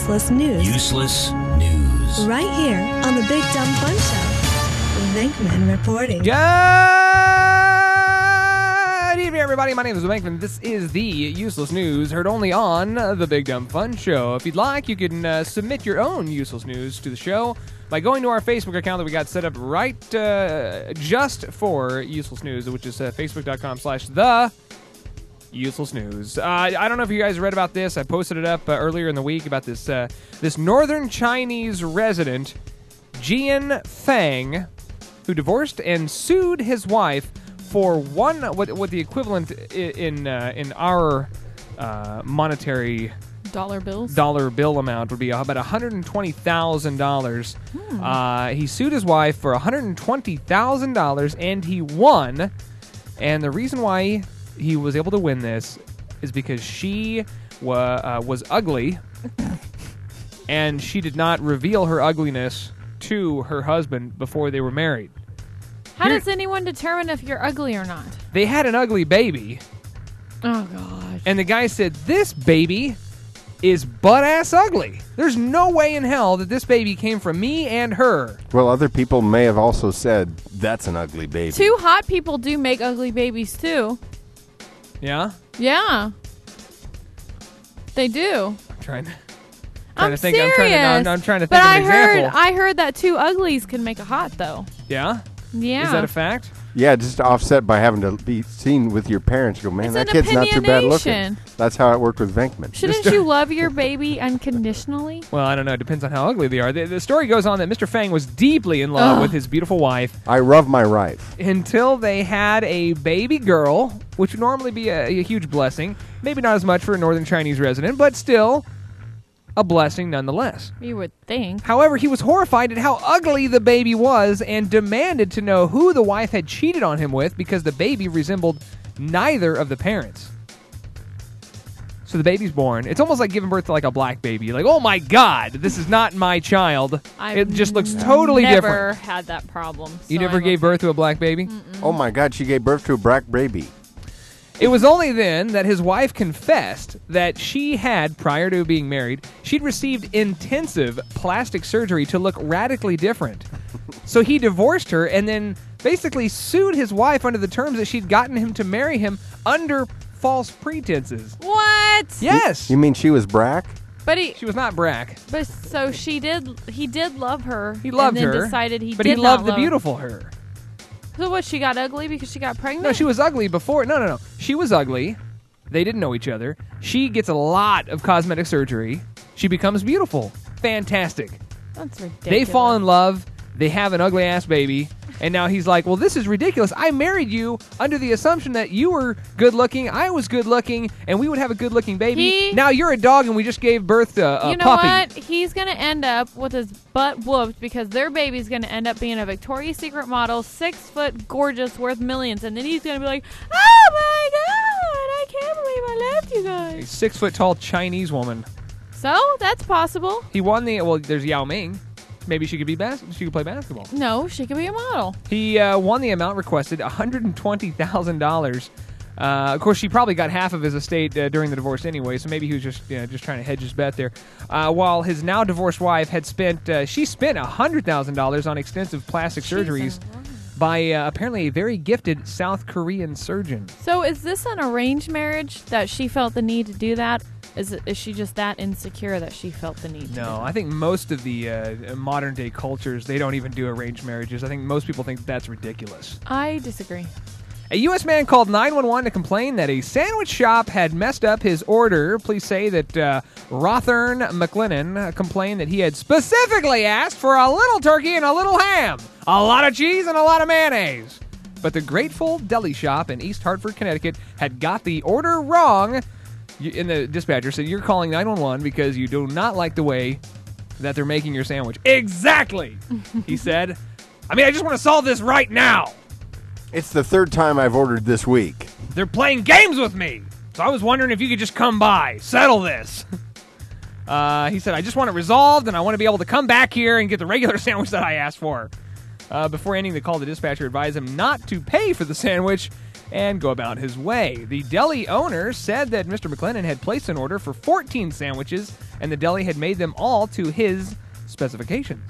useless news. Useless news. Right here on the Big Dumb Fun Show. Venkman reporting. Good evening, everybody. My name is Venkman. This is the Useless News, heard only on the Big Dumb Fun Show. If you'd like, you can submit your own useless news to the show by going to our Facebook account that we got set up right just for useless news, which is facebook.com/the Useless News. I don't know if you guys read about this. I posted it up earlier in the week about this this northern Chinese resident, Jian Fang, who divorced and sued his wife for what the equivalent in our monetary dollar bill amount would be about $120,000. He sued his wife for $120,000 and he won. And the reason why he was able to win this is because she was ugly, and she did not reveal her ugliness to her husband before they were married. How does anyone determine if you're ugly or not? They had an ugly baby. Oh, gosh. And the guy said, this baby is butt-ass ugly. There's no way in hell that this baby came from me and her. Well, other people may have also said, that's an ugly baby. Two hot people do make ugly babies, too. Yeah? Yeah. They do. I'm trying to Serious. I'm trying to think but of an example. I heard that two uglies can make a hot, though. Yeah? Yeah. Is that a fact? Yeah, just offset by having to be seen with your parents. You go, man, It's that an kid's not too bad looking. opinionation. That's how it worked with Venkman. Shouldn't you love your baby unconditionally? Well, I don't know. It depends on how ugly they are. The story goes on that Mr. Fang was deeply in love with his beautiful wife I love my wife. until they had a baby girl, which would normally be a huge blessing. Maybe not as much for a northern Chinese resident, but still a blessing nonetheless. You would think. However, he was horrified at how ugly the baby was and demanded to know who the wife had cheated on him with because the baby resembled neither of the parents. So the baby's born. It's almost like giving birth to like a black baby. Like, oh my God, this is not my child. It just looks totally never different. had that problem. You so never gave birth to a black baby? Oh, my God, she gave birth to a black baby. It was only then that his wife confessed that she had, prior to being married, she'd received intensive plastic surgery to look radically different. So he divorced her and then basically sued his wife under the terms that she'd gotten him to marry him under false pretenses. What? Yes. You mean she was black? But She was not Brack. But so he did love her. He loved and then her. Decided he but did he loved not the beautiful her. So what? She got ugly because she got pregnant? No, she was ugly before. No. She was ugly. They didn't know each other. She gets a lot of cosmetic surgery. She becomes beautiful. Fantastic. That's ridiculous. They fall in love. They have an ugly-ass baby. And now he's like, well, this is ridiculous. I married you under the assumption that you were good-looking, I was good-looking, and we would have a good-looking baby. Now you're a dog, and we just gave birth to a puppy. You know what? He's going to end up with his butt whooped because their baby's going to end up being a Victoria's Secret model, 6 foot, gorgeous, worth millions. And then he's going to be like, oh, my God, I can't believe I left you A guys. 6-foot-tall Chinese woman. So, that's possible. He won the... Well, there's Yao Ming. Maybe she could be she could play basketball. No, she could be a model. He won the amount requested, $120,000. Of course, she probably got half of his estate during the divorce anyway, so maybe he was just trying to hedge his bet there. While his now divorced wife had spent $100,000 on extensive plastic surgeries by apparently a very gifted South Korean surgeon. So is this an arranged marriage that she felt the need to do that? Is she just that insecure that she felt the need to do No, that? I think most of the modern-day cultures, they don't even do arranged marriages. I think most people think that's ridiculous. I disagree. A U.S. man called 911 to complain that a sandwich shop had messed up his order. Police say that Rothern McLennan complained that he had specifically asked for a little turkey and a little ham, a lot of cheese and a lot of mayonnaise. But the Grateful Deli Shop in East Hartford, Connecticut had got the order wrong. And the dispatcher said, you're calling 911 because you do not like the way that they're making your sandwich. Exactly, he said. I mean, I just want to solve this right now. It's the third time I've ordered this week. They're playing games with me. So I was wondering if you could just come by, settle this. He said, I just want it resolved, and I want to be able to come back here and get the regular sandwich that I asked for. Before ending the call, the dispatcher advised him not to pay for the sandwich and go about his way. The deli owner said that Mr. McLennan had placed an order for 14 sandwiches, and the deli had made them all to his specifications.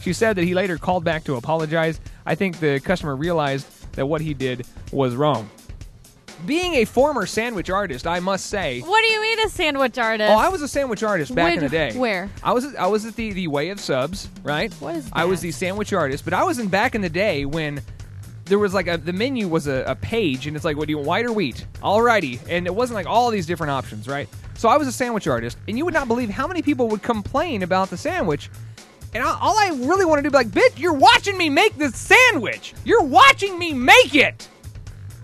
She said that he later called back to apologize. I think the customer realized that what he did was wrong. Being a former sandwich artist, I must say... What do you mean a sandwich artist? Oh, I was a sandwich artist back in the day. Where? I was at the Way of Subs, right? What is that? I was the sandwich artist, but I was in back in the day when there was like the menu was a page, and it's like, what do you want, white or wheat? Alrighty. And it wasn't like all these different options, right? So I was a sandwich artist, and you would not believe how many people would complain about the sandwich. And all I really want to do is be like, bitch, you're watching me make this sandwich. You're watching me make it.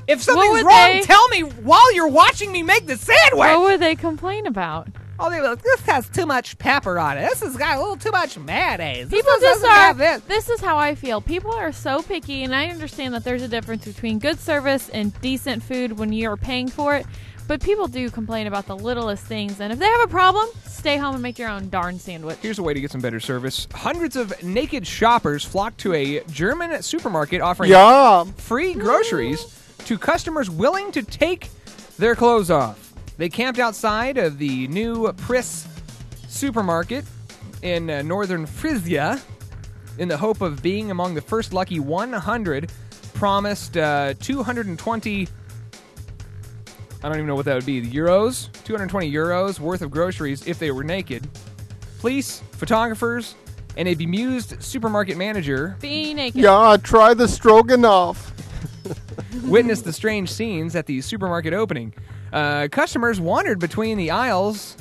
If something's wrong, tell me while you're watching me make the sandwich. What would they complain about? Oh, they were like, this has too much pepper on it. This has got a little too much mayonnaise. People just are. This is how I feel. People are so picky, and I understand that there's a difference between good service and decent food when you're paying for it. But people do complain about the littlest things, and if they have a problem, stay home and make your own darn sandwich. Here's a way to get some better service. Hundreds of naked shoppers flocked to a German supermarket offering free groceries to customers willing to take their clothes off. They camped outside of the new Priss supermarket in northern Frisia in the hope of being among the first lucky 100 promised 220... I don't even know what that would be. Euros? 220 euros worth of groceries if they were naked. Police, photographers, and a bemused supermarket manager Be naked. Yeah, try the stroganoff. witnessed the strange scenes at the supermarket opening. Customers wandered between the aisles,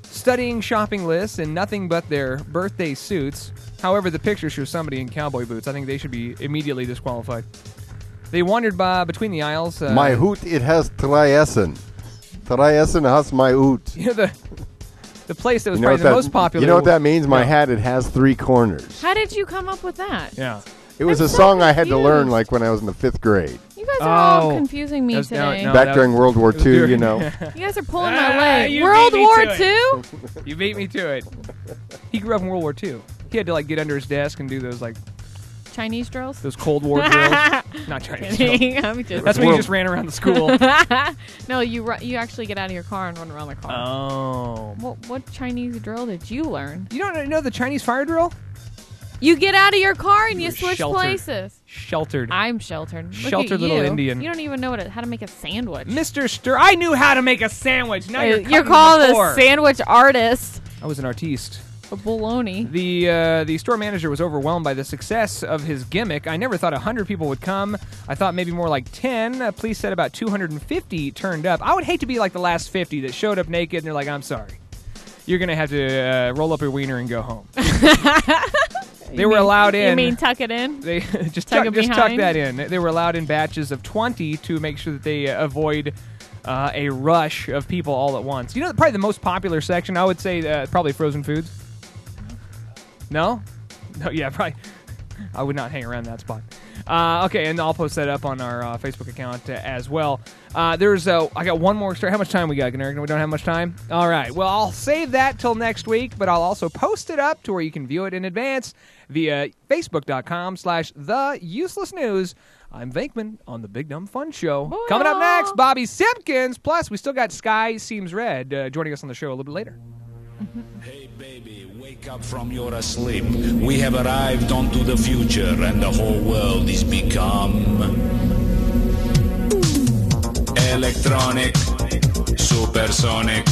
studying shopping lists and nothing but their birthday suits. However, the picture shows somebody in cowboy boots. I think they should be immediately disqualified. They wandered between the aisles. My hoot, it has Treessen. Treessen has my hoot. You know, the place that was probably the most popular. You know what that means? My hat, it has three corners. How did you come up with that? Yeah. It was I'm a so song I had to confused. learn like when I was in the 5th grade. You guys are all Oh. confusing me That's- no, today. no. Back that during World War was II, during- you know. You guys are pulling my leg. you World beat me War to II? You beat me to it. He grew up in World War II. He had to like get under his desk and do those like Chinese drills? those Cold War drills. Not Chinese drills. Kidding. I'm just That's when you just ran around the school. No, you actually get out of your car and run around the car. Oh. What Chinese drill did you learn? You don't know the Chinese fire drill? You get out of your car and you You're switch sheltered. places. Sheltered. I'm sheltered. Look Sheltered at little you. Indian. You don't even know how to make a sandwich. Mr. Stir. I knew how to make a sandwich. Now you're cutting called the a floor. sandwich artist. I was an artiste. A baloney. The store manager was overwhelmed by the success of his gimmick. I never thought 100 people would come. I thought maybe more like 10. Police said about 250 turned up. I would hate to be like the last 50 that showed up naked and they're like, I'm sorry. You're going to have to roll up your wiener and go home. They were allowed in. You mean tuck it in? They just Tuck tuck it behind? that in. They were allowed in batches of 20 to make sure that they avoid a rush of people all at once. You know, probably the most popular section, I would say probably frozen foods. No? No, yeah, probably. I would not hang around that spot. Okay, and I'll post that up on our Facebook account as well. I got one more story. How much time we got, Eric? We don't have much time? All right. Well, I'll save that till next week, but I'll also post it up to where you can view it in advance via Facebook.com/TheUselessNews. I'm Venkman on the Big Dumb Fun Show. Booyah. Coming up next, Bobby Simpkins. Plus, we still got Sky Seems Red joining us on the show a little bit later. Hey baby, wake up from your asleep. We have arrived onto the future and the whole world is become electronic, supersonic,